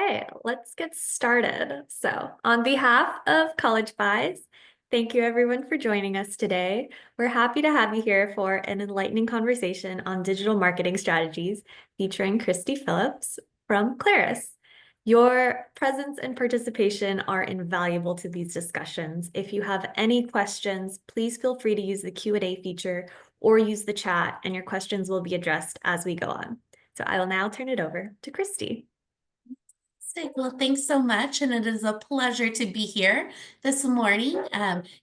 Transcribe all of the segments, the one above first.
Okay, let's get started. So, on behalf of College Buys, thank you everyone for joining us today. We're happy to have you here for an enlightening conversation on digital marketing strategies featuring Christy Phillips from Clarus. Your presence and participation are invaluable to these discussions. If you have any questions, please feel free to use the Q&A feature or use the chat, and your questions will be addressed as we go on. So I will now turn it over to Christy. Well, thanks so much. And it is a pleasure to be here this morning,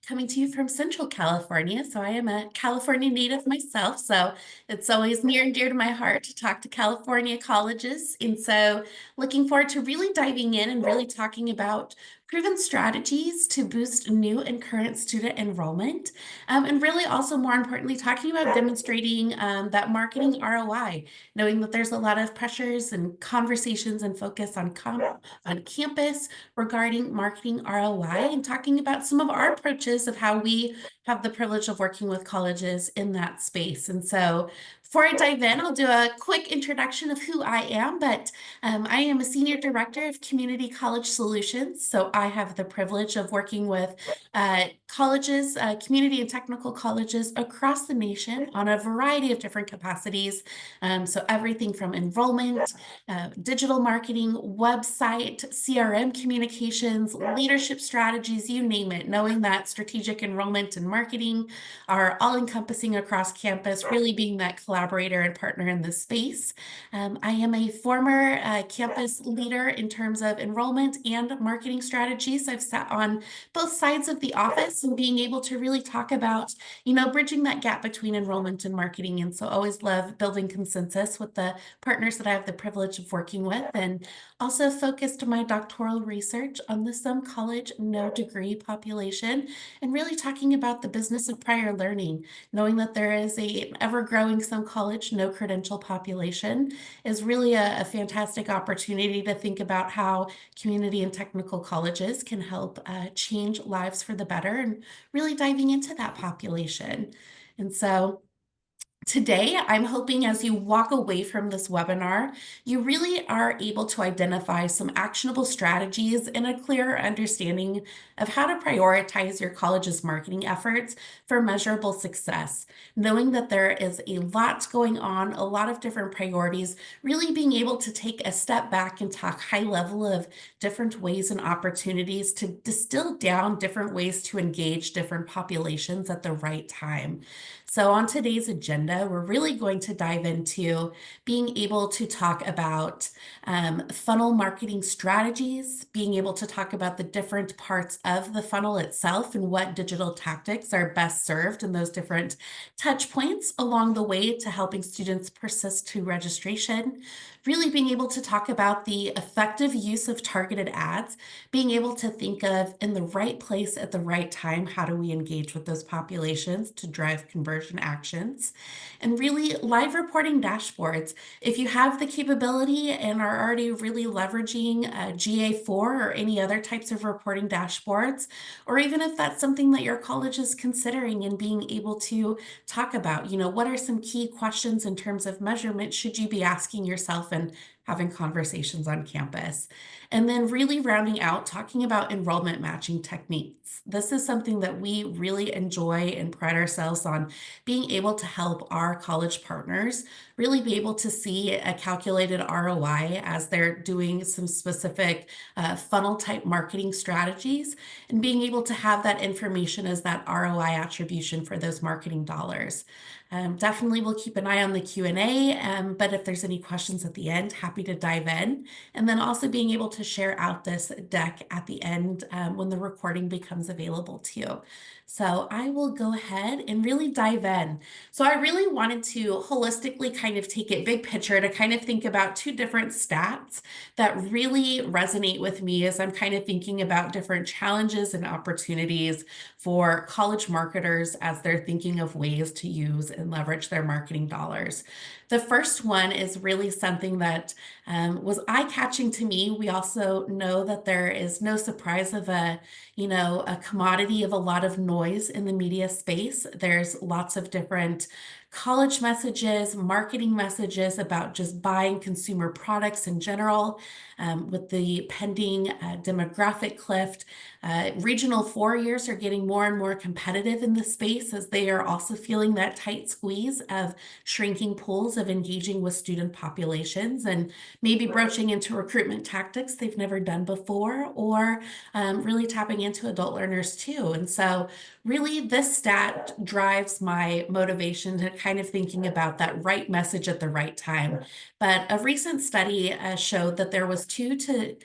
coming to you from Central California. So I am a California native myself. So it's always near and dear to my heart to talk to California colleges. And so looking forward to really diving in and really talking about proven strategies to boost new and current student enrollment. And really also more importantly, talking about demonstrating that marketing ROI, knowing that there's a lot of pressures and conversations and focus on campus regarding marketing ROI, and talking about some of our approaches of how we have the privilege of working with colleges in that space. And so before I dive in, I'll do a quick introduction of who I am, but I am a Senior Director of Community College Solutions. So I have the privilege of working with colleges, community and technical colleges across the nation on a variety of different capacities. So everything from enrollment, digital marketing, website, CRM communications, leadership strategies, you name it, knowing that strategic enrollment and marketing are all encompassing across campus, really being that collaborator and partner in this space. I am a former campus leader in terms of enrollment and marketing strategies. I've sat on both sides of the office and being able to really talk about, bridging that gap between enrollment and marketing. And so always love building consensus with the partners that I have the privilege of working with, and also focused my doctoral research on the some college, no degree population, and really talking about the business of prior learning, knowing that there is an ever-growing some college, no credential population is really a fantastic opportunity to think about how community and technical colleges can help change lives for the better, and really diving into that population. And so today, I'm hoping as you walk away from this webinar, you really are able to identify some actionable strategies and a clearer understanding of how to prioritize your college's marketing efforts for measurable success. Knowing that there is a lot going on, a lot of different priorities, really being able to take a step back and talk high level of different ways and opportunities to distill down different ways to engage different populations at the right time. So on today's agenda, we're really going to dive into being able to talk about funnel marketing strategies, being able to talk about the different parts of the funnel itself and what digital tactics are best served in those different touch points along the way to helping students persist to registration. Really being able to talk about the effective use of targeted ads, being able to think of in the right place at the right time, how do we engage with those populations to drive conversion actions, and really live reporting dashboards. If you have the capability and are already really leveraging GA4 or any other types of reporting dashboards, or even if that's something that your college is considering and being able to talk about, what are some key questions in terms of measurement should you be asking yourself and having conversations on campus. And then really rounding out, talking about enrollment matching techniques. This is something that we really enjoy and pride ourselves on, being able to help our college partners really be able to see a calculated ROI as they're doing some specific funnel type marketing strategies, and being able to have that information as that ROI attribution for those marketing dollars. Definitely we'll keep an eye on the Q&A, but if there's any questions at the end, happy to dive in. And then also being able to share out this deck at the end when the recording becomes available to you. So I will go ahead and really dive in. So I really wanted to holistically kind of take it big picture to kind of think about two different stats that really resonate with me as I'm kind of thinking about different challenges and opportunities for college marketers as they're thinking of ways to use and leverage their marketing dollars. The first one is really something that was eye-catching to me. We also know that there is no surprise of a commodity of a lot of noise in the media space. There's lots of different college messages, marketing messages about just buying consumer products in general. With the pending demographic cliff, regional 4 years are getting more and more competitive in the space as they are also feeling that tight squeeze of shrinking pools of engaging with student populations and maybe broaching into recruitment tactics they've never done before, or really tapping into adult learners too. And so really this stat drives my motivation to kind of thinking about that right message at the right time. But a recent study showed that there was two to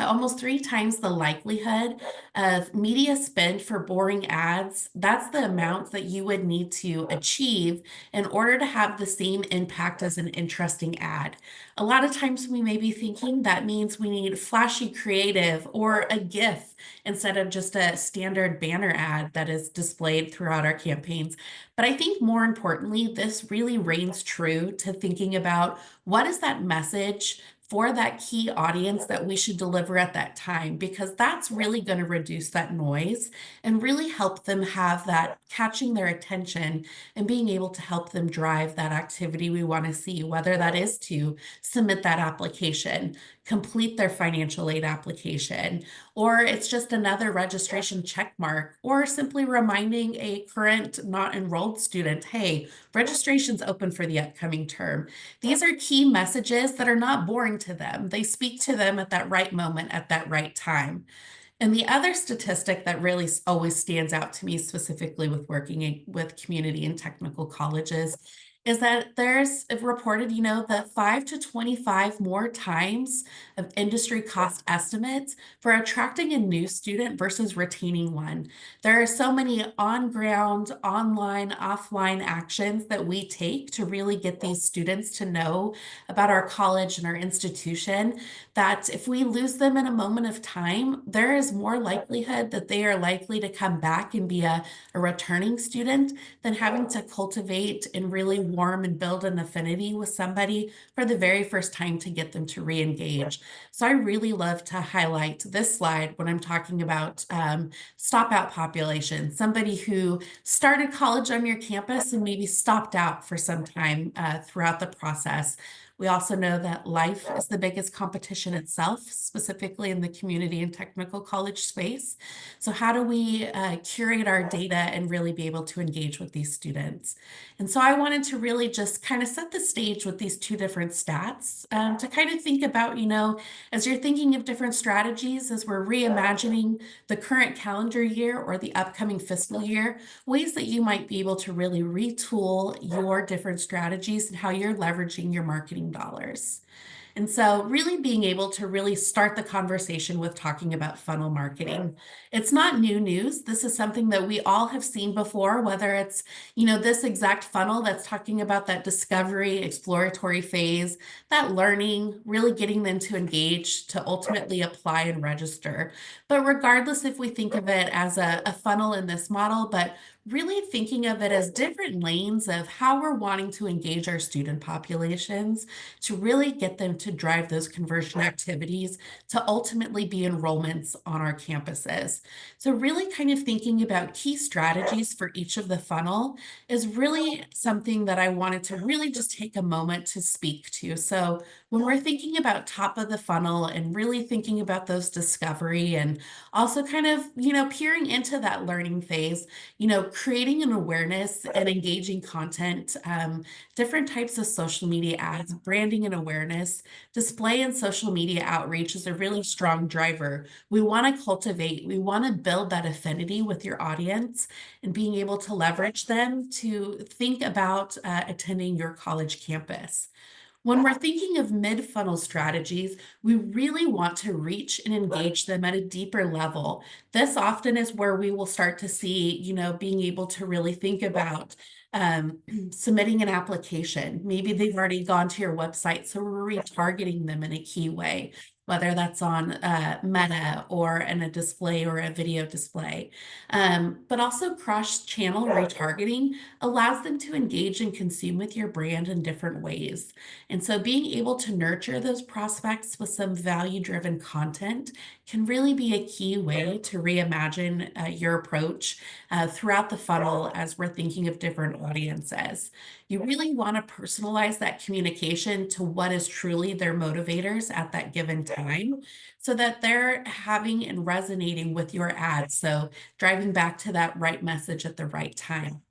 almost three times the likelihood of media spend for boring ads. That's the amount that you would need to achieve in order to have the same impact as an interesting ad. A lot of times we may be thinking that means we need flashy creative or a GIF instead of just a standard banner ad that is displayed throughout our campaigns. But I think more importantly, this really reigns true to thinking about what is that message for that key audience that we should deliver at that time, because that's really going to reduce that noise and really help them have that catching their attention and being able to help them drive that activity we want to see, whether that is to submit that application, complete their financial aid application, or it's just another registration check mark, or simply reminding a current not enrolled student, hey, registration's open for the upcoming term. These are key messages that are not boring to them. They speak to them at that right moment, at that right time. And the other statistic that really always stands out to me, specifically with working with community and technical colleges, is that there's reported, that 5 to 25 more times of industry cost estimates for attracting a new student versus retaining one. There are so many on-ground, online, offline actions that we take to really get these students to know about our college and our institution, that if we lose them in a moment of time, there is more likelihood that they are likely to come back and be a returning student than having to cultivate and really warm and build an affinity with somebody for the very first time to get them to re-engage. So I really love to highlight this slide when I'm talking about stop out population, somebody who started college on your campus and maybe stopped out for some time throughout the process. We also know that life is the biggest competition itself, specifically in the community and technical college space. So how do we curate our data and really be able to engage with these students? And so I wanted to really just kind of set the stage with these two different stats to kind of think about, as you're thinking of different strategies, as we're reimagining the current calendar year or the upcoming fiscal year, ways that you might be able to really retool your different strategies and how you're leveraging your marketing dollars. And so really being able to really start the conversation with talking about funnel marketing. It's not new news. This is something that we all have seen before, whether it's, this exact funnel that's talking about that discovery, exploratory phase, that learning, really getting them to engage, to ultimately apply and register. But regardless if we think of it as a funnel in this model, but really thinking of it as different lanes of how we're wanting to engage our student populations to really get them to drive those conversion activities to ultimately be enrollments on our campuses. So really kind of thinking about key strategies for each of the funnel is really something that I wanted to really just take a moment to speak to. So when we're thinking about top of the funnel and really thinking about those discovery and also kind of, peering into that learning phase, creating an awareness and engaging content, different types of social media ads, branding and awareness, display and social media outreach is a really strong driver. We want to cultivate, we want to build that affinity with your audience and being able to leverage them to think about attending your college campus. When we're thinking of mid-funnel strategies, we really want to reach and engage them at a deeper level. This often is where we will start to see, being able to really think about submitting an application. Maybe they've already gone to your website, so we're retargeting them in a key way, whether that's on Meta or in a display or a video display. But also cross-channel retargeting allows them to engage and consume with your brand in different ways. And so being able to nurture those prospects with some value-driven content can really be a key way to reimagine your approach throughout the funnel as we're thinking of different audiences. You really want to personalize that communication to what is truly their motivators at that given time so that they're having and resonating with your ads. So driving back to that right message at the right time.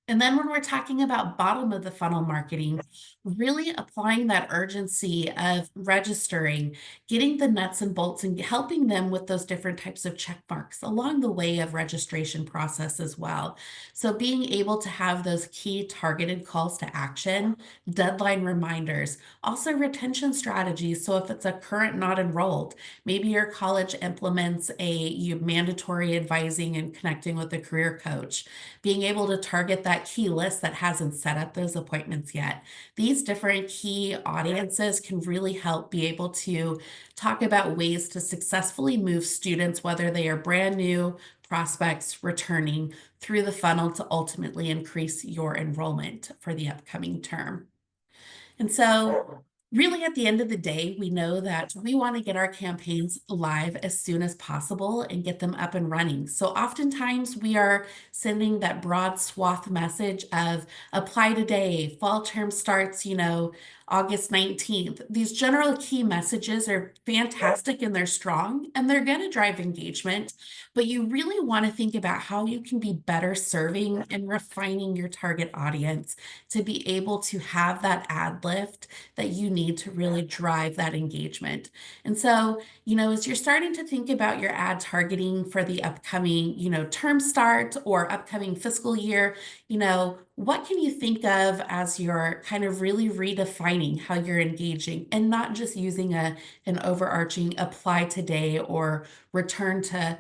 And then when we're talking about bottom of the funnel marketing, really applying that urgency of registering, getting the nuts and bolts and helping them with those different types of check marks along the way of registration process as well. So being able to have those key targeted calls to action, deadline reminders, also retention strategies. So if it's a current not enrolled, maybe your college implements a mandatory advising and connecting with a career coach, being able to target that key list that hasn't set up those appointments yet. These different key audiences can really help be able to talk about ways to successfully move students, whether they are brand new, prospects, returning, through the funnel to ultimately increase your enrollment for the upcoming term. And so, really, at the end of the day, we know that we want to get our campaigns live as soon as possible and get them up and running. So, oftentimes, we are sending that broad swath message of apply today, fall term starts, August 19th. These general key messages are fantastic and they're strong and they're going to drive engagement. But you really want to think about how you can be better serving and refining your target audience to be able to have that ad lift that you need to really drive that engagement. And so, as you're starting to think about your ad targeting for the upcoming, term start or upcoming fiscal year, what can you think of as you're kind of really redefining how you're engaging and not just using an overarching apply today or return to,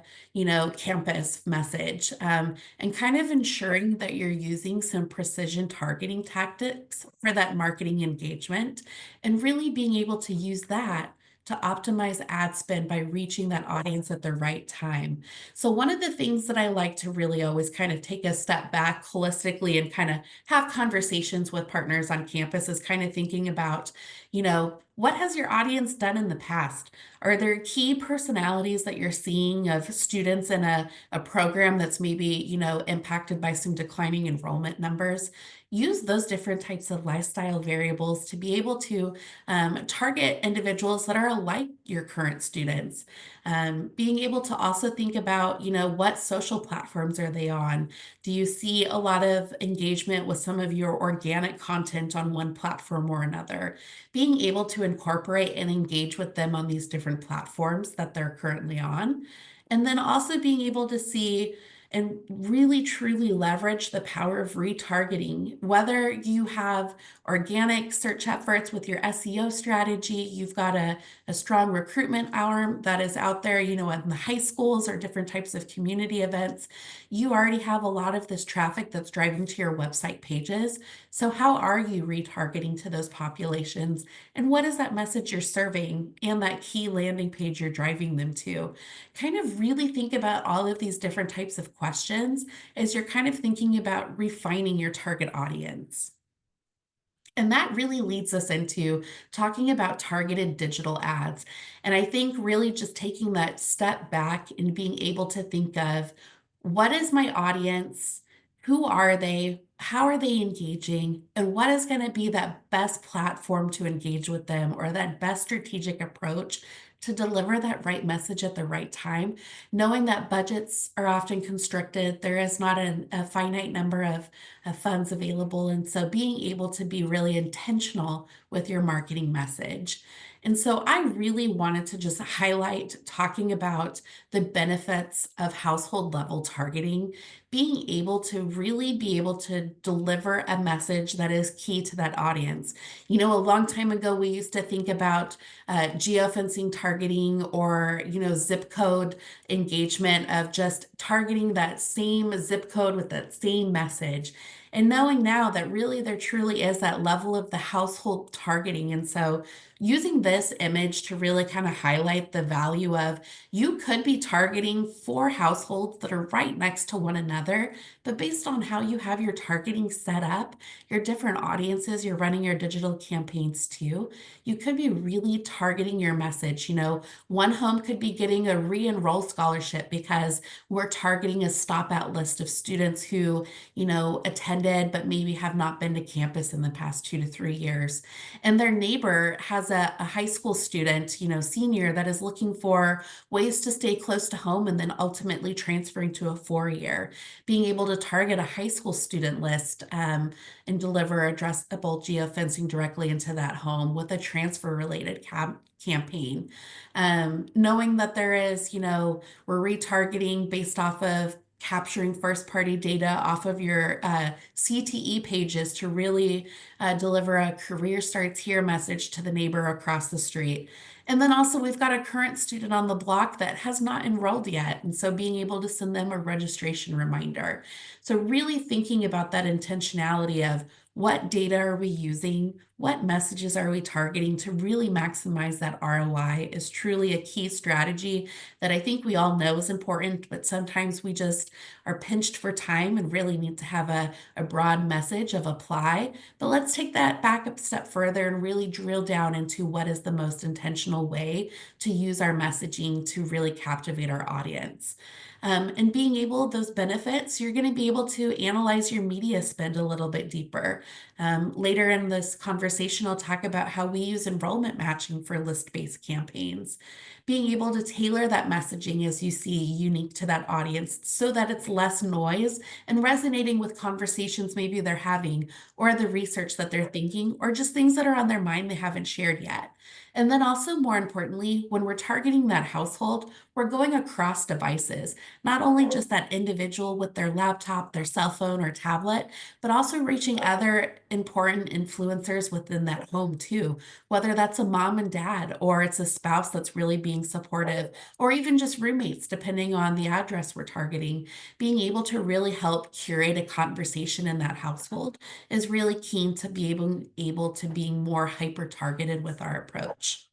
campus message, and kind of ensuring that you're using some precision targeting tactics for that marketing engagement and really being able to use that to optimize ad spend by reaching that audience at the right time. So one of the things that I like to really always kind of take a step back holistically and kind of have conversations with partners on campus is kind of thinking about, what has your audience done in the past? Are there key personalities that you're seeing of students in a program that's maybe, impacted by some declining enrollment numbers? Use those different types of lifestyle variables to be able to target individuals that are like your current students. Being able to also think about, what social platforms are they on? Do you see a lot of engagement with some of your organic content on one platform or another? Being able to incorporate and engage with them on these different platforms that they're currently on. And then also being able to see and really truly leverage the power of retargeting. Whether you have organic search efforts with your SEO strategy, you've got a strong recruitment arm that is out there, in the high schools or different types of community events, you already have a lot of this traffic that's driving to your website pages. So how are you retargeting to those populations? And what is that message you're serving and that key landing page you're driving them to? Kind of really think about all of these different types of questions as you're kind of thinking about refining your target audience. And that really leads us into talking about targeted digital ads. And I think really just taking that step back and being able to think of what is my audience? Who are they? How are they engaging? And what is going to be that best platform to engage with them or that best strategic approach to deliver that right message at the right time, knowing that budgets are often constricted. There is not a finite number of funds available. And so being able to be really intentional with your marketing message. And so I really wanted to just highlight talking about the benefits of household level targeting, being able to really be able to deliver a message that is key to that audience. A long time ago, we used to think about geofencing targeting or, zip code engagement of just targeting that same zip code with that same message. And knowing now that really there truly is that level of the household targeting. And so using this image to really kind of highlight the value of you could be targeting 4 households that are right next to one another another, but based on how you have your targeting set up, your different audiences you're running your digital campaigns to, you could be really targeting your message. One home could be getting a re-enroll scholarship because we're targeting a stop out list of students who, attended but maybe have not been to campus in the past 2 to 3 years. And their neighbor has a high school student, senior, that is looking for ways to stay close to home and then ultimately transferring to a 4 year. Being able to target a high school student list and deliver addressable geofencing directly into that home with a transfer related campaign. Knowing that there is, we're retargeting based off of capturing first party data off of your CTE pages to really deliver a career starts here message to the neighbor across the street. And then also we've got a current student on the block that has not enrolled yet. And so being able to send them a registration reminder. So really thinking about that intentionality of what data are we using? What messages are we targeting to really maximize that ROI is truly a key strategy that I think we all know is important, but sometimes we just are pinched for time and really need to have a broad message of apply. But let's take that back a step further and really drill down into what is the most intentional way to use our messaging to really captivate our audience. And being able, those benefits, you're going to be able to analyze your media spend a little bit deeper. Later in this conversation, I'll talk about how we use enrollment matching for list-based campaigns. Being able to tailor that messaging as you see unique to that audience so that it's less noise and resonating with conversations maybe they're having or the research that they're thinking or just things that are on their mind they haven't shared yet. And then also more importantly, when we're targeting that household, we're going across devices, not only just that individual with their laptop, their cell phone or tablet, but also reaching other important influencers within that home too, whether that's a mom and dad, or it's a spouse that's really being supportive, or even just roommates, depending on the address we're targeting. Being able to really help curate a conversation in that household is really keen to be able to being more hyper targeted with our approach.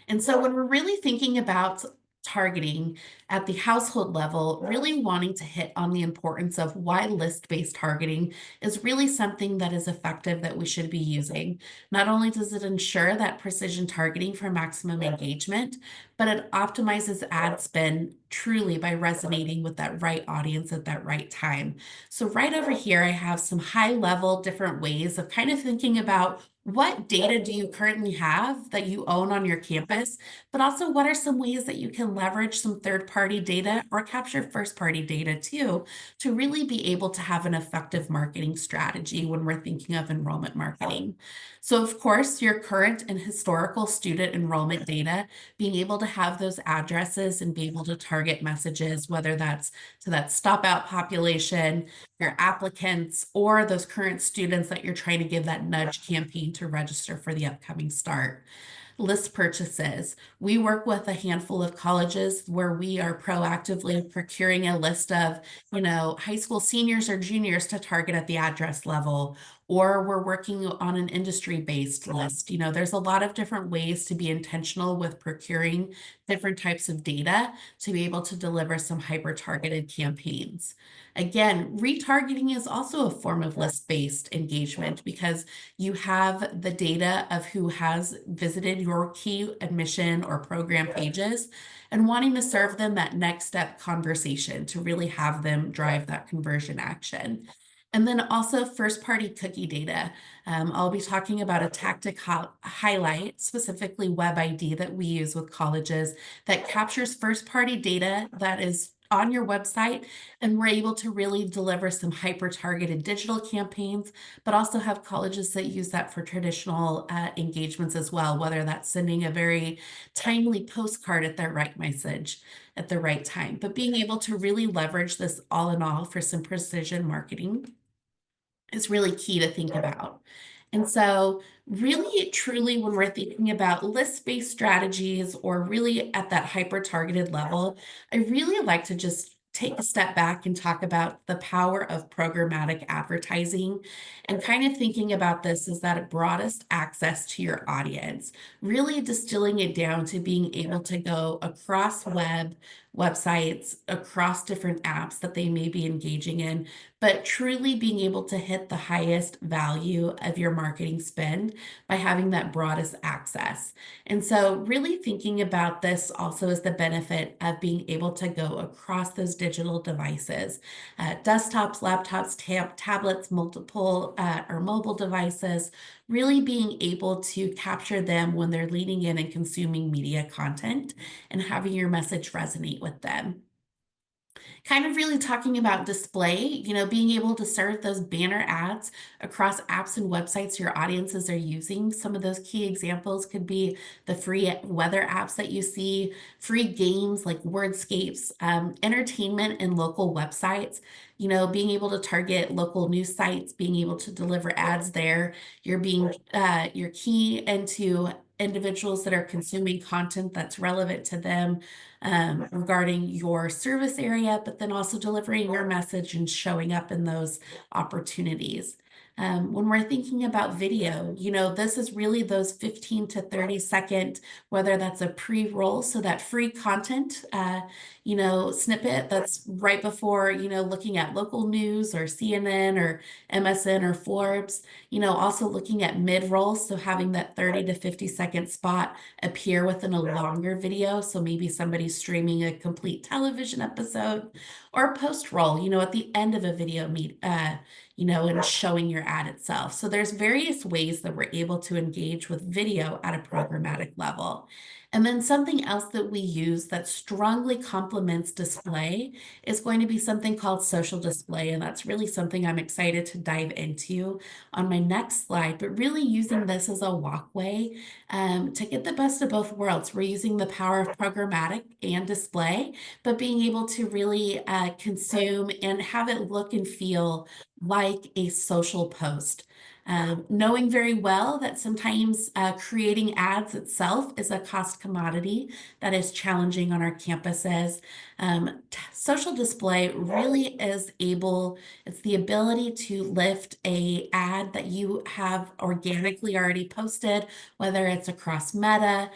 And so when we're really thinking about targeting at the household level, really wanting to hit on the importance of why list-based targeting is really something that is effective that we should be using. Not only does it ensure that precision targeting for maximum engagement, but it optimizes ad spend truly by resonating with that right audience at that right time. So right over here, I have some high-level different ways of kind of thinking about what data do you currently have that you own on your campus, but also what are some ways that you can leverage some third-party data or capture first-party data too to really be able to have an effective marketing strategy when we're thinking of enrollment marketing. So of course, your current and historical student enrollment data, being able to have those addresses and be able to target messages, whether that's to that stop out population, your applicants, or those current students that you're trying to give that nudge campaign to register for the upcoming start. List purchases. We work with a handful of colleges where we are proactively procuring a list of, high school seniors or juniors to target at the address level, or we're working on an industry-based list. There's a lot of different ways to be intentional with procuring different types of data to be able to deliver some hyper-targeted campaigns. Again, retargeting is also a form of list-based engagement because you have the data of who has visited your key admission or program pages and wanting to serve them that next step conversation to really have them drive that conversion action. And then also first party cookie data. I'll be talking about a tactic highlight, specifically Web ID that we use with colleges that captures first party data that is on your website, and we're able to really deliver some hyper targeted digital campaigns, but also have colleges that use that for traditional engagements as well, whether that's sending a very timely postcard at the right message at the right time, but being able to really leverage this all in all for some precision marketing is really key to think about. And so really, truly, when we're thinking about list-based strategies or really at that hyper-targeted level, I really like to just take a step back and talk about the power of programmatic advertising and kind of thinking about this as that broadest access to your audience, really distilling it down to being able to go across web, websites, across different apps that they may be engaging in, but truly being able to hit the highest value of your marketing spend by having that broadest access. And so, really thinking about this also as the benefit of being able to go across those digital devices, desktops, laptops, tablets, multiple or mobile devices, really being able to capture them when they're leaning in and consuming media content and having your message resonate with them. Kind of really talking about display, being able to serve those banner ads across apps and websites your audiences are using. Some of those key examples could be the free weather apps that you see, free games like Wordscapes, entertainment and local websites. Being able to target local news sites, being able to deliver ads there. You're key into individuals that are consuming content that's relevant to them regarding your service area, but then also delivering your message and showing up in those opportunities. When we're thinking about video, this is really those 15 to 30-second, whether that's a pre-roll, so that free content, snippet that's right before, looking at local news or CNN or MSN or Forbes, also looking at mid-roll, so having that 30 to 50-second spot appear within a longer video. So maybe somebody's streaming a complete television episode, or post-roll, at the end of a video and showing your ad itself. So there's various ways that we're able to engage with video at a programmatic level. And then something else that we use that strongly complements display is going to be something called social display. And that's really something I'm excited to dive into on my next slide, but really using this as a walkway to get the best of both worlds. We're using the power of programmatic and display, but being able to really consume and have it look and feel like a social post. Knowing very well that sometimes creating ads itself is a cost commodity that is challenging on our campuses. Social display really is it's the ability to lift a ad that you have organically already posted, whether it's across Meta,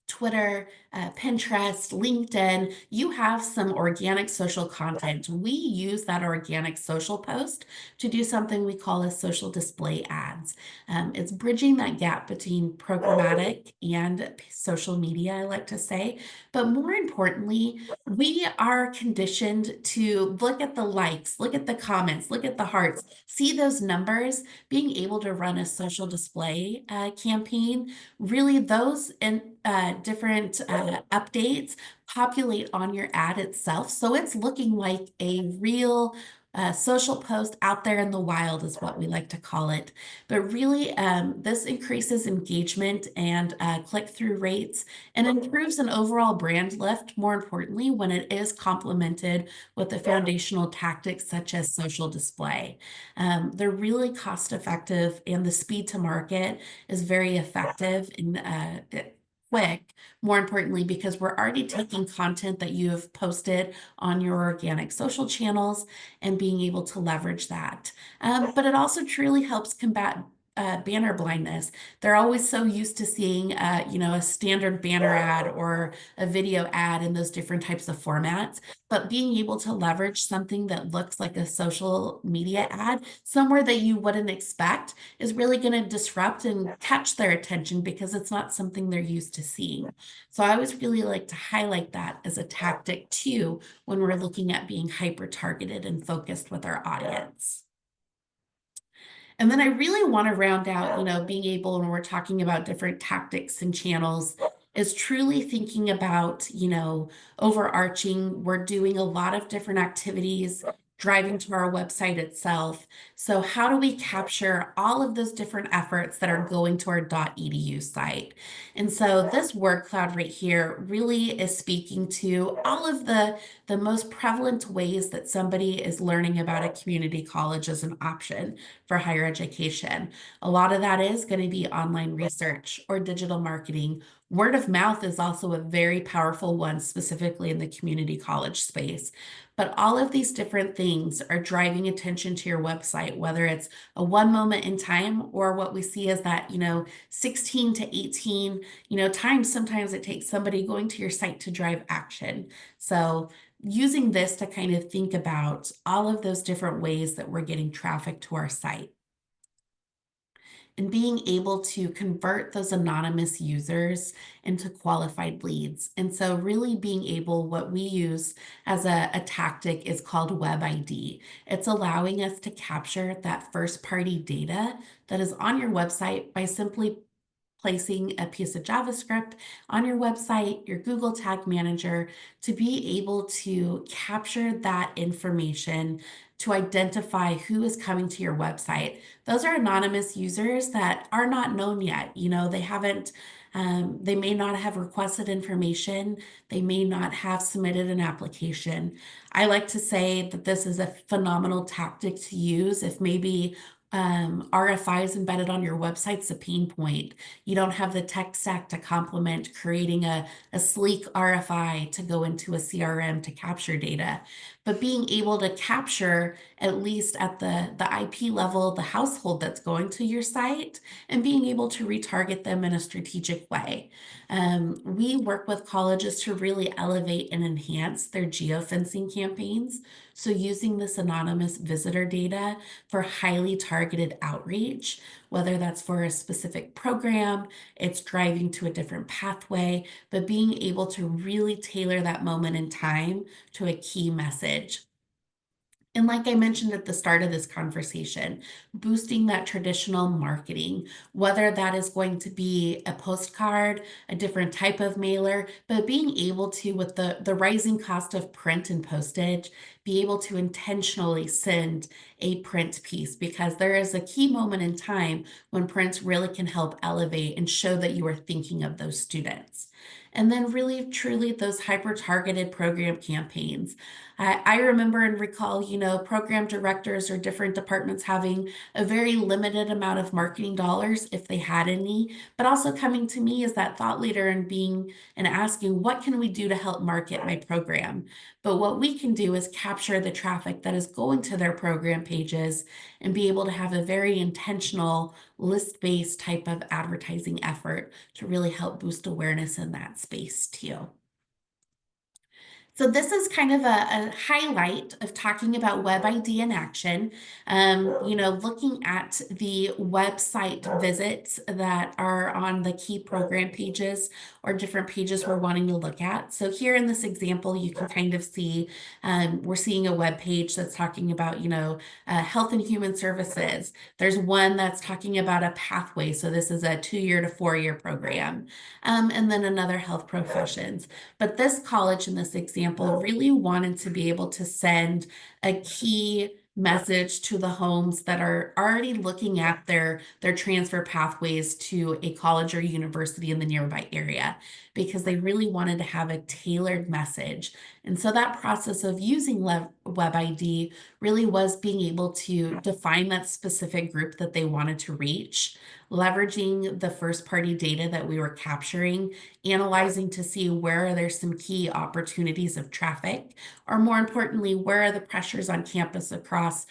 Twitter, Pinterest, LinkedIn, you have some organic social content. We use that organic social post to do something we call as social display ads. It's bridging that gap between programmatic and social media, I like to say. But more importantly, we are conditioned to look at the likes, look at the comments, look at the hearts, see those numbers. Being able to run a social display campaign, really those different updates populate on your ad itself. So it's looking like a real social post out there in the wild is what we like to call it. But really, this increases engagement and click-through rates and improves an overall brand lift, more importantly, when it is complemented with the foundational tactics such as social display. They're really cost-effective, and the speed to market is very effective and quick, more importantly, because we're already taking content that you have posted on your organic social channels and being able to leverage that. But it also truly helps combat banner blindness. They're always so used to seeing, a standard banner ad or a video ad in those different types of formats. But being able to leverage something that looks like a social media ad somewhere that you wouldn't expect is really going to disrupt and catch their attention because it's not something they're used to seeing. So I always really like to highlight that as a tactic too when we're looking at being hyper targeted and focused with our audience. And then I really want to round out, being able, when we're talking about different tactics and channels, is truly thinking about, overarching. We're doing a lot of different activities, driving to our website itself. So how do we capture all of those different efforts that are going to our .edu site? And so this word cloud right here really is speaking to all of the most prevalent ways that somebody is learning about a community college as an option for higher education. A lot of that is going to be online research or digital marketing. Word of mouth is also a very powerful one, specifically in the community college space. But all of these different things are driving attention to your website, whether it's a one moment in time or what we see is that, 16 to 18, times sometimes it takes somebody going to your site to drive action. So using this to kind of think about all of those different ways that we're getting traffic to our site and being able to convert those anonymous users into qualified leads. And so really being able, what we use as a tactic is called Web ID. It's allowing us to capture that first party data that is on your website by simply placing a piece of JavaScript on your website, your Google Tag Manager, to be able to capture that information to identify who is coming to your website. Those are anonymous users that are not known yet. They haven't, they may not have requested information. They may not have submitted an application. I like to say that this is a phenomenal tactic to use if maybe RFIs embedded on your website's a pain point. You don't have the tech stack to complement creating a sleek RFI to go into a CRM to capture data. But being able to capture, at least at the IP level, the household that's going to your site, and being able to retarget them in a strategic way. We work with colleges to really elevate and enhance their geofencing campaigns. So using this anonymous visitor data for highly targeted outreach, whether that's for a specific program, it's driving to a different pathway, but being able to really tailor that moment in time to a key message. And like I mentioned at the start of this conversation, boosting that traditional marketing, whether that is going to be a postcard, a different type of mailer, but being able to, with the rising cost of print and postage, be able to intentionally send a print piece, because there is a key moment in time when print really can help elevate and show that you are thinking of those students. And then really, truly those hyper-targeted program campaigns. I remember and recall, program directors or different departments having a very limited amount of marketing dollars, if they had any, but also coming to me as that thought leader and asking, what can we do to help market my program? But what we can do is capture the traffic that is going to their program pages and be able to have a very intentional list-based type of advertising effort to really help boost awareness in that space too. So this is kind of a highlight of talking about Web ID in action. Looking at the website visits that are on the key program pages or different pages we're wanting to look at. So here in this example, you can kind of see we're seeing a web page that's talking about, health and human services. There's one that's talking about a pathway. So this is a 2-year to 4-year program. And then another health professions. But this college in this example really wanted to be able to send a key message to the homes that are already looking at their transfer pathways to a college or university in the nearby area, because they really wanted to have a tailored message. And so that process of using Web ID really was being able to define that specific group that they wanted to reach, leveraging the first party data that we were capturing, analyzing to see where are there some key opportunities of traffic, or more importantly, where are the pressures on campus across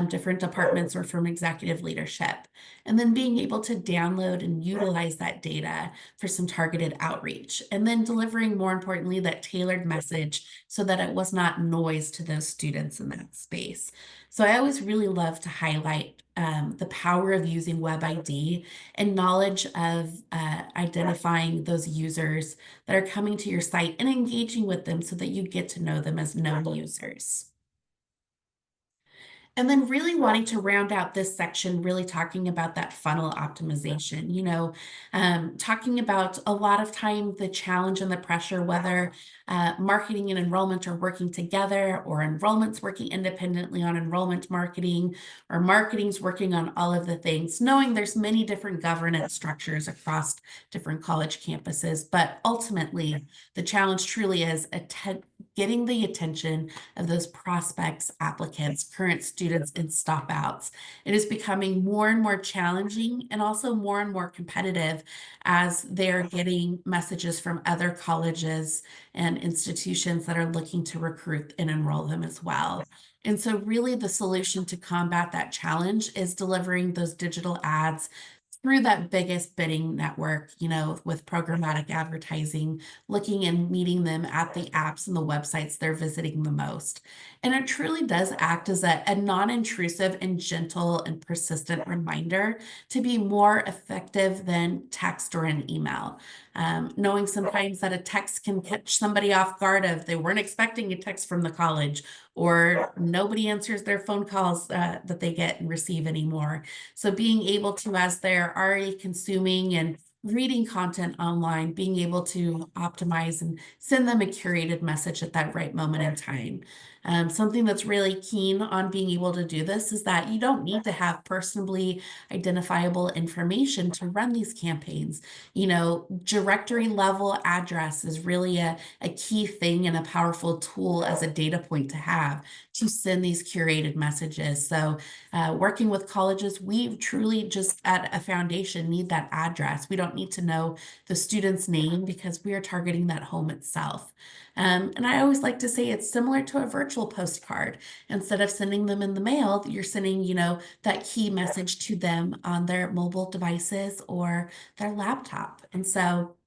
different departments or from executive leadership, and then being able to download and utilize that data for some targeted outreach, and then delivering, more importantly, that tailored message so that it was not noise to those students in that space. So I always really love to highlight the power of using Web ID and knowledge of identifying those users that are coming to your site and engaging with them so that you get to know them as known users. And then really wanting to round out this section, really talking about that funnel optimization, talking about a lot of time the challenge and the pressure, whether marketing and enrollment are working together, or enrollment's working independently on enrollment marketing, or marketing's working on all of the things, knowing there's many different governance structures across different college campuses. But ultimately, the challenge truly is getting the attention of those prospects, applicants, current students, students in StopOuts. It is becoming more and more challenging and also more and more competitive as they're getting messages from other colleges and institutions that are looking to recruit and enroll them as well. And so really the solution to combat that challenge is delivering those digital ads through that biggest bidding network, with programmatic advertising, looking and meeting them at the apps and the websites they're visiting the most. And it truly does act as a non-intrusive and gentle and persistent reminder to be more effective than text or an email. Knowing sometimes that a text can catch somebody off guard if they weren't expecting a text from the college, or nobody answers their phone calls that they get and receive anymore. So being able to, as they're already consuming and reading content online, being able to optimize and send them a curated message at that right moment in time. Something that's really keen on being able to do this is that you don't need to have personally identifiable information to run these campaigns. Directory level address is really a key thing and a powerful tool as a data point to have to send these curated messages. So working with colleges, we truly just at a foundation need that address. We don't need to know the student's name because we are targeting that home itself. And I always like to say it's similar to a virtual postcard. Instead of sending them in the mail, you're sending, that key message to them on their mobile devices or their laptop. And so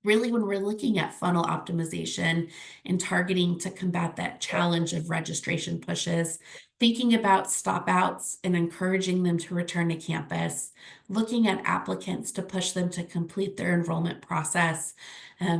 really, when we're looking at funnel optimization and targeting to combat that challenge of registration pushes, thinking about stop outs and encouraging them to return to campus, looking at applicants to push them to complete their enrollment process.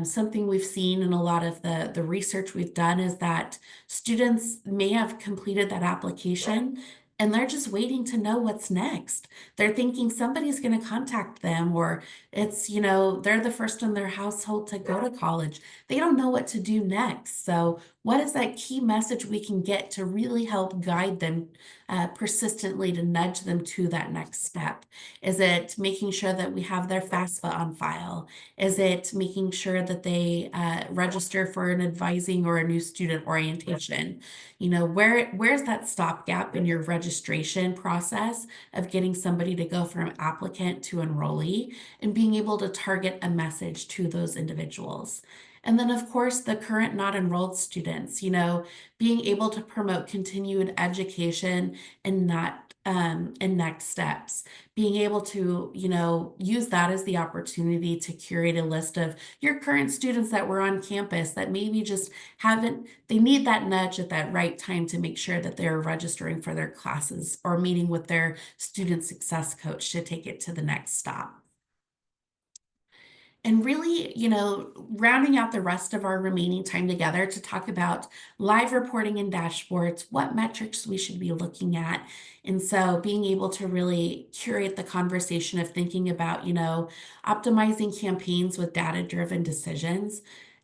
Something we've seen in a lot of the research we've done is that students may have completed that application and they're just waiting to know what's next. They're thinking somebody's going to contact them, or it's, they're the first in their household to go to college. They don't know what to do next. So what is that key message we can get to really help guide them persistently to nudge them to that next step? Is it making sure that we have their FAFSA on file? Is it making sure that they register for an advising or a new student orientation? Where's that stopgap in your registration process of getting somebody to go from applicant to enrollee and being able to target a message to those individuals? And then, of course, the current not enrolled students, being able to promote continued education and not and next steps, being able to, use that as the opportunity to curate a list of your current students that were on campus that maybe just they need that nudge at that right time to make sure that they're registering for their classes or meeting with their student success coach to take it to the next stop. And really, rounding out the rest of our remaining time together to talk about live reporting and dashboards, what metrics we should be looking at. And so being able to really curate the conversation of thinking about, optimizing campaigns with data-driven decisions.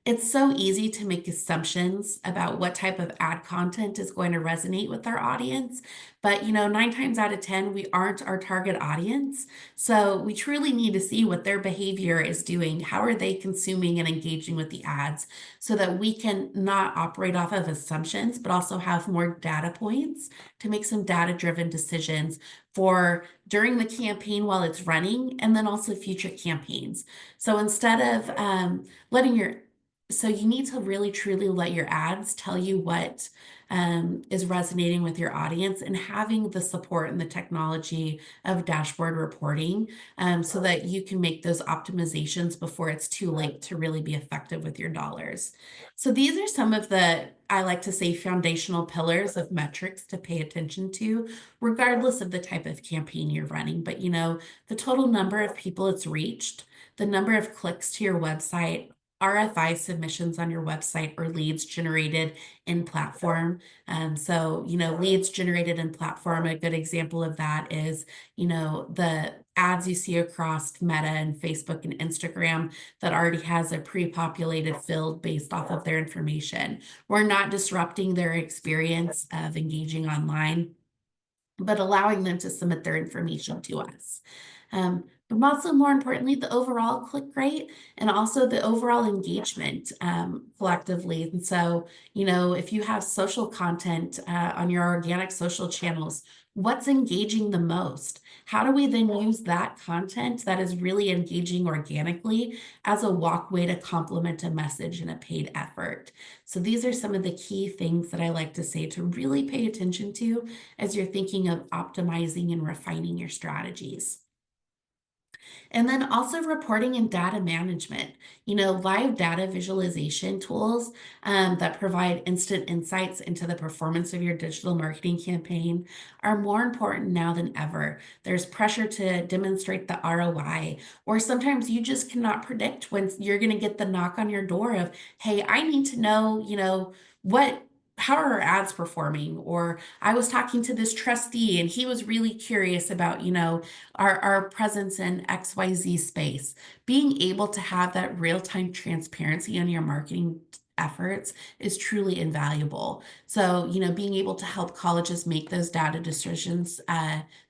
It's so easy to make assumptions about what type of ad content is going to resonate with our audience. But, 9 times out of 10, we aren't our target audience. So we truly need to see what their behavior is doing. How are they consuming and engaging with the ads so that we can not operate off of assumptions, but also have more data points to make some data-driven decisions for during the campaign while it's running, and then also future campaigns. So instead of so you need to really truly let your ads tell you what is resonating with your audience, and having the support and the technology of dashboard reporting so that you can make those optimizations before it's too late to really be effective with your dollars. So these are some of the, I like to say, foundational pillars of metrics to pay attention to, regardless of the type of campaign you're running. But, the total number of people it's reached, the number of clicks to your website, RFI submissions on your website, or leads generated in platform. So, leads generated in platform, a good example of that is, the ads you see across Meta and Facebook and Instagram that already has a pre-populated field based off of their information. We're not disrupting their experience of engaging online, but allowing them to submit their information to us. but also more importantly, the overall click rate and also the overall engagement collectively. And so, if you have social content on your organic social channels, what's engaging the most? How do we then use that content that is really engaging organically as a walkway to complement a message and a paid effort? So these are some of the key things that I like to say to really pay attention to as you're thinking of optimizing and refining your strategies. And then also reporting and data management, live data visualization tools that provide instant insights into the performance of your digital marketing campaign are more important now than ever. There's pressure to demonstrate the ROI, or sometimes you just cannot predict when you're going to get the knock on your door of, hey, I need to know, what how are our ads performing? Or I was talking to this trustee and he was really curious about, our presence in XYZ space. Being able to have that real-time transparency on your marketing efforts is truly invaluable. So, being able to help colleges make those data decisions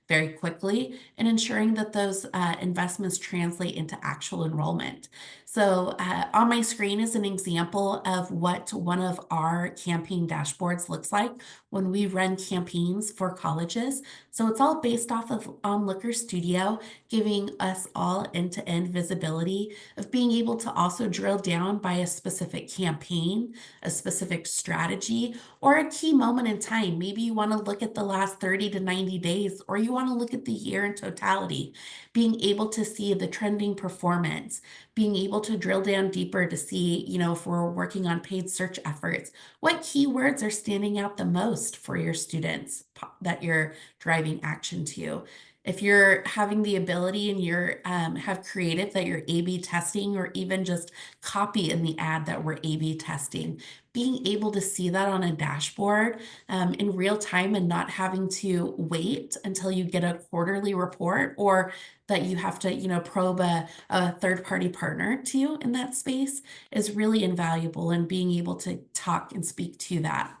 very quickly and ensuring that those investments translate into actual enrollment. So, on my screen is an example of what one of our campaign dashboards looks like when we run campaigns for colleges. So it's all based off of Looker Studio, giving us all end-to-end visibility of being able to also drill down by a specific campaign, a specific strategy, or a key moment in time. Maybe you want to look at the last 30 to 90 days, or you want to look at the year in totality. Being able to see the trending performance, being able to drill down deeper to see, if we're working on paid search efforts, what keywords are standing out the most for your students that you're driving action to? If you're having the ability and you're have creative that you're A/B testing, or even just copy in the ad that we're A/B testing, being able to see that on a dashboard in real time and not having to wait until you get a quarterly report, or that you have to, probe a third-party partner to in that space is really invaluable, and being able to talk and speak to that.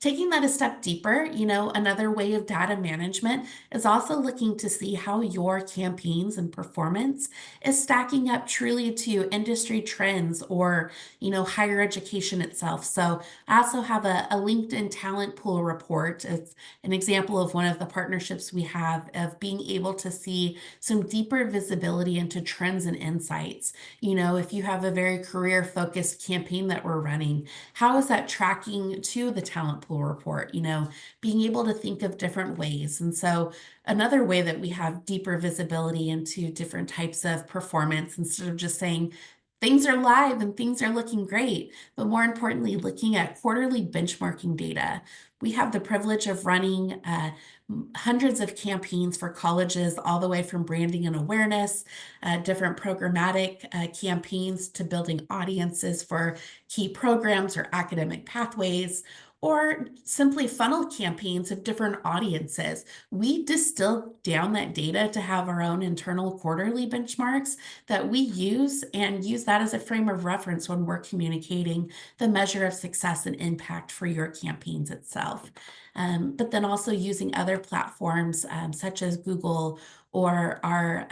Taking that a step deeper, another way of data management is also looking to see how your campaigns and performance is stacking up truly to industry trends, or, higher education itself. So I also have a LinkedIn talent pool report. It's an example of one of the partnerships we have of being able to see some deeper visibility into trends and insights. If you have a very career focused campaign that we're running, how is that tracking to the talent pool report? Being able to think of different ways. And so another way that we have deeper visibility into different types of performance, instead of just saying things are live and things are looking great, but more importantly, looking at quarterly benchmarking data. We have the privilege of running hundreds of campaigns for colleges, all the way from branding and awareness, different programmatic campaigns, to building audiences for key programs or academic pathways, or simply funnel campaigns of different audiences. We distill down that data to have our own internal quarterly benchmarks that we use, and use that as a frame of reference when we're communicating the measure of success and impact for your campaigns itself. But then also using other platforms such as Google, or our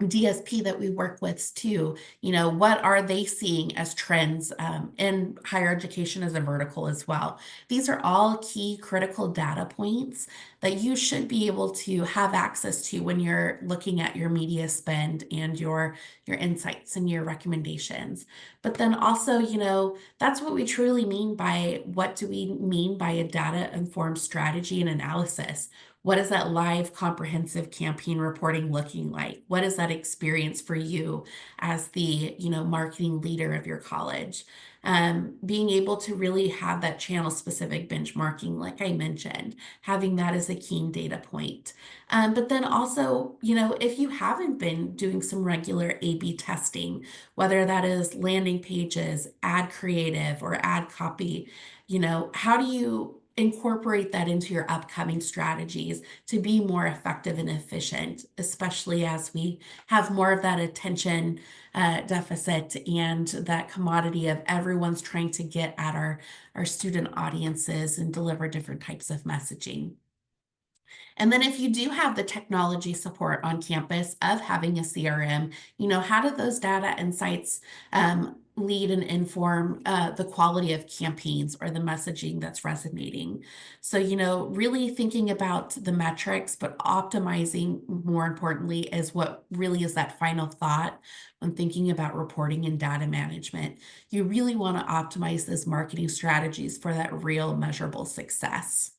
DSP that we work with too. What are they seeing as trends in higher education as a vertical as well? These are all key critical data points that you should be able to have access to when you're looking at your media spend and your insights and your recommendations. But then also, that's what we truly mean by, what do we mean by a data informed strategy and analysis? What is that live comprehensive campaign reporting looking like? What is that experience for you as the, marketing leader of your college? Being able to really have that channel specific benchmarking, like I mentioned, having that as a key data point. But then also, if you haven't been doing some regular A/B testing, whether that is landing pages, ad creative, or ad copy, how do you incorporate that into your upcoming strategies to be more effective and efficient, especially as we have more of that attention deficit and that commodity of everyone's trying to get at our student audiences and deliver different types of messaging. And then if you do have the technology support on campus of having a CRM, how do those data insights lead and inform the quality of campaigns or the messaging that's resonating? So, really thinking about the metrics, but optimizing more importantly is what really is that final thought when thinking about reporting and data management. You really want to optimize those marketing strategies for that real measurable success.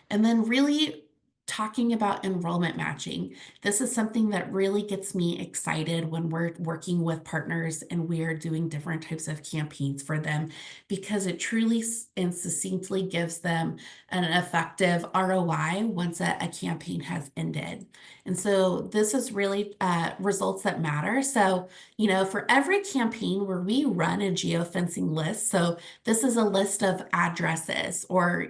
And then really talking about enrollment matching. This is something that really gets me excited when we're working with partners and we're doing different types of campaigns for them because it truly and succinctly gives them an effective ROI once a campaign has ended. And so this is really results that matter. So, for every campaign where we run a geofencing list, so this is a list of addresses, or,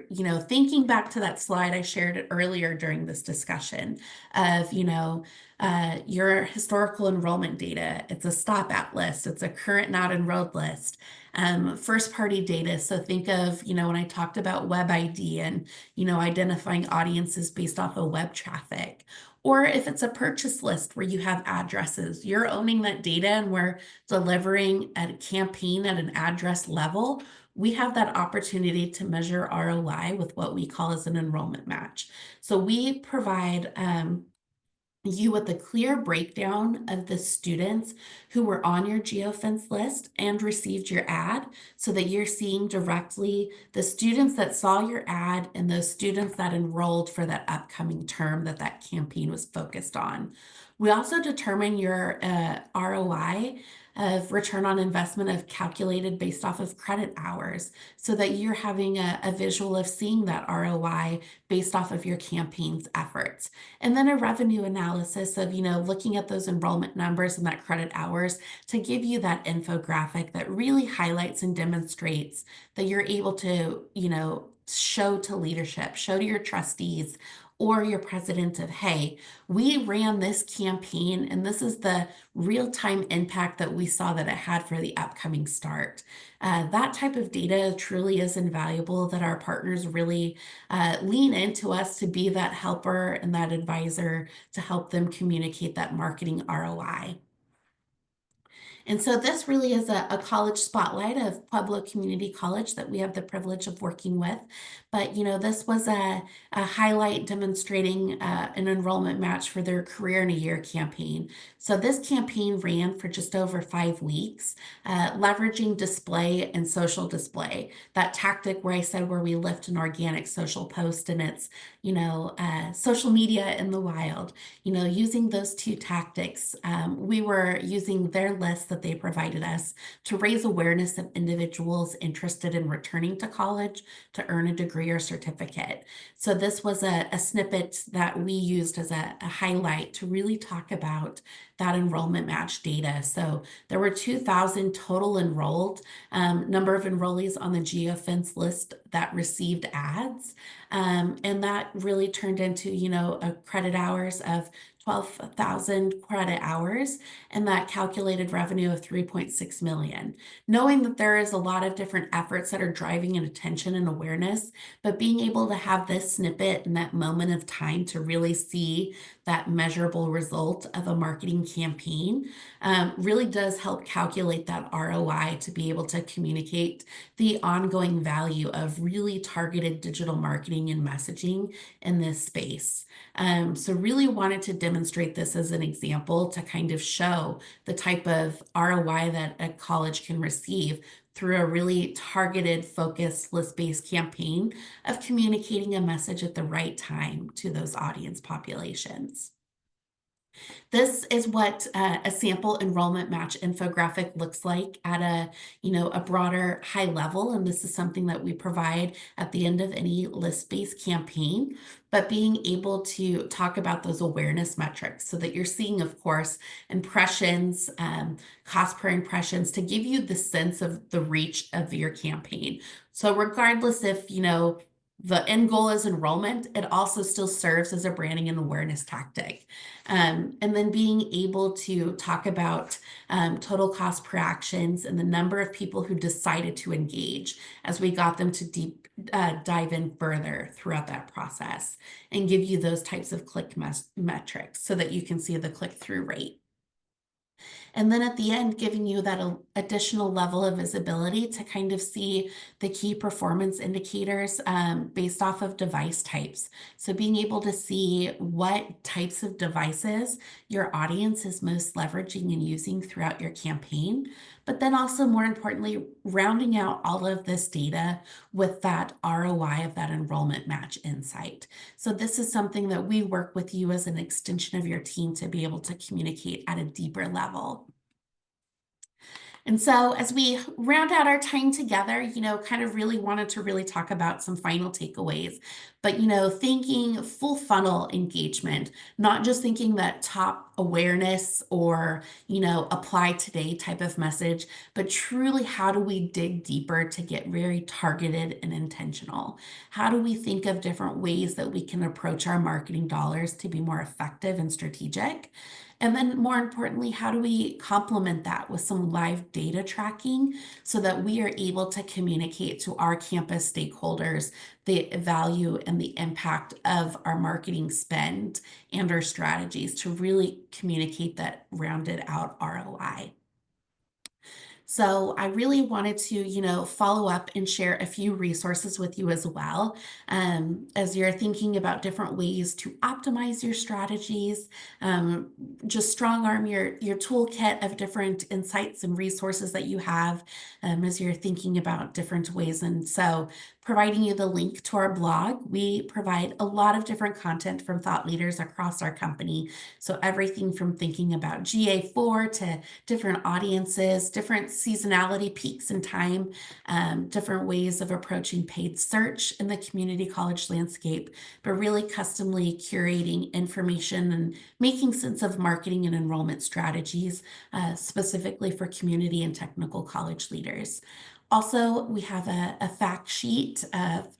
thinking back to that slide I shared earlier during this discussion of, your historical enrollment data. It's a StopOut list. It's a current not enrolled list. First party data. So think of, when I talked about web ID and, identifying audiences based off of web traffic. Or if it's a purchase list where you have addresses, you're owning that data and we're delivering a campaign at an address level, we have that opportunity to measure ROI with what we call as an enrollment match. So we provide you with a clear breakdown of the students who were on your geofence list and received your ad so that you're seeing directly the students that saw your ad and those students that enrolled for that upcoming term that campaign was focused on. We also determine your ROI of return on investment of calculated based off of credit hours so that you're having a visual of seeing that ROI based off of your campaign's efforts. And then a revenue analysis of, looking at those enrollment numbers and that credit hours to give you that infographic that really highlights and demonstrates that you're able to, show to leadership, show to your trustees or your president of, hey, we ran this campaign and this is the real-time impact that we saw that it had for the upcoming start. That type of data truly is invaluable that our partners really lean into us to be that helper and that advisor to help them communicate that marketing ROI. And so this really is a college spotlight of Pueblo Community College that we have the privilege of working with. But, this was a highlight demonstrating an enrollment match for their Career in a Year campaign. So this campaign ran for just over 5 weeks, leveraging display and social display. That tactic where I said where we lift an organic social post and it's, social media in the wild, using those two tactics. We were using their list that they provided us to raise awareness of individuals interested in returning to college to earn a degree or certificate. So this was a snippet that we used as a highlight to really talk about that enrollment match data. So there were 2,000 total enrolled, number of enrollees on the geofence list that received ads. And that really turned into, a credit hours of 12,000 credit hours and that calculated revenue of 3.6 million. Knowing that there is a lot of different efforts that are driving an attention and awareness, but being able to have this snippet and that moment of time to really see that measurable result of a marketing campaign really does help calculate that ROI to be able to communicate the ongoing value of really targeted digital marketing and messaging in this space. So really wanted to demonstrate this as an example to kind of show the type of ROI that a college can receive through a really targeted, focused, list-based campaign of communicating a message at the right time to those audience populations. This is what a sample enrollment match infographic looks like at a broader high level. And this is something that we provide at the end of any list-based campaign, but being able to talk about those awareness metrics so that you're seeing, of course, impressions, cost per impressions to give you the sense of the reach of your campaign. So regardless if, the end goal is enrollment, it also still serves as a branding and awareness tactic. And then being able to talk about total cost per actions and the number of people who decided to engage as we got them to dive in further throughout that process, and give you those types of click metrics so that you can see the click-through rate. And then at the end, giving you that additional level of visibility to kind of see the key performance indicators based off of device types. So being able to see what types of devices your audience is most leveraging and using throughout your campaign, but then also more importantly, rounding out all of this data with that ROI of that enrollment match insight. So this is something that we work with you as an extension of your team to be able to communicate at a deeper level. And so as we round out our time together, kind of really wanted to really talk about some final takeaways, but, thinking full funnel engagement, not just thinking that top awareness or, apply today type of message, but truly how do we dig deeper to get very targeted and intentional? How do we think of different ways that we can approach our marketing dollars to be more effective and strategic? And then more importantly, how do we complement that with some live data tracking so that we are able to communicate to our campus stakeholders the value and the impact of our marketing spend and our strategies to really communicate that rounded out ROI? So I really wanted to, follow up and share a few resources with you as well, as you're thinking about different ways to optimize your strategies, just strong arm your toolkit of different insights and resources that you have as you're thinking about different ways. And so providing you the link to our blog, we provide a lot of different content from thought leaders across our company. So everything from thinking about GA4 to different audiences, different seasonality peaks in time, different ways of approaching paid search in the community college landscape, but really customly curating information and making sense of marketing and enrollment strategies, specifically for community and technical college leaders. Also, we have a fact sheet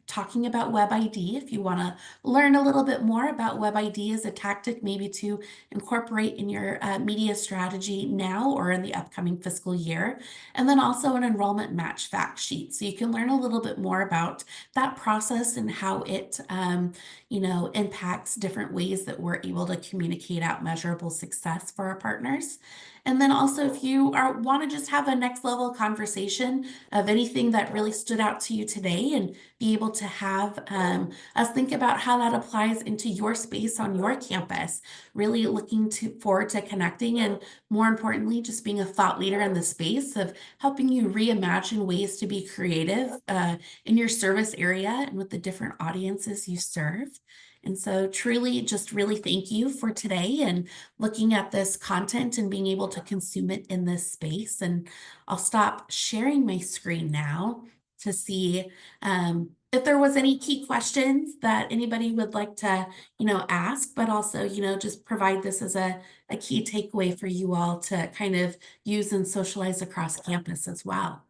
talking about Web ID if you want to learn a little bit more about Web ID as a tactic maybe to incorporate in your media strategy now or in the upcoming fiscal year. And then also an enrollment match fact sheet. So you can learn a little bit more about that process and how it impacts different ways that we're able to communicate out measurable success for our partners. And then also, if you want to just have a next level conversation of anything that really stood out to you today and be able to have us think about how that applies into your space on your campus, really looking forward to connecting and more importantly, just being a thought leader in the space of helping you reimagine ways to be creative in your service area and with the different audiences you serve. And so truly just really thank you for today and looking at this content and being able to consume it in this space. And I'll stop sharing my screen now to see if there was any key questions that anybody would like to, ask, but also, just provide this as a key takeaway for you all to kind of use and socialize across campus as well.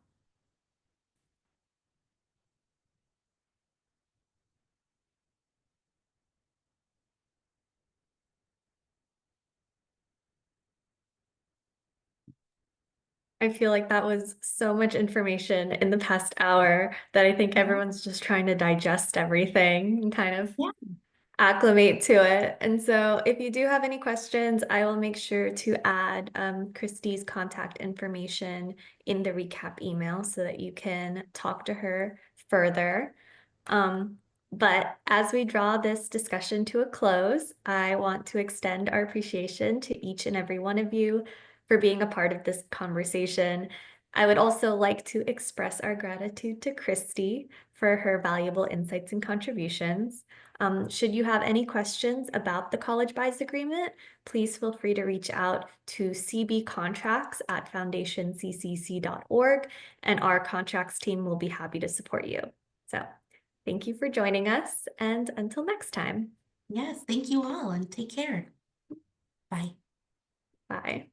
I feel like that was so much information in the past hour that I think everyone's just trying to digest everything and kind of Yeah. acclimate to it. And so if you do have any questions, I will make sure to add Christy's contact information in the recap email so that you can talk to her further. But as we draw this discussion to a close, I want to extend our appreciation to each and every one of you for being a part of this conversation. I would also like to express our gratitude to Christy for her valuable insights and contributions. Should you have any questions about the College Buys Agreement, please feel free to reach out to cbcontracts@foundationccc.org, and our contracts team will be happy to support you. So thank you for joining us, and until next time. Yes, thank you all and take care. Bye. Bye.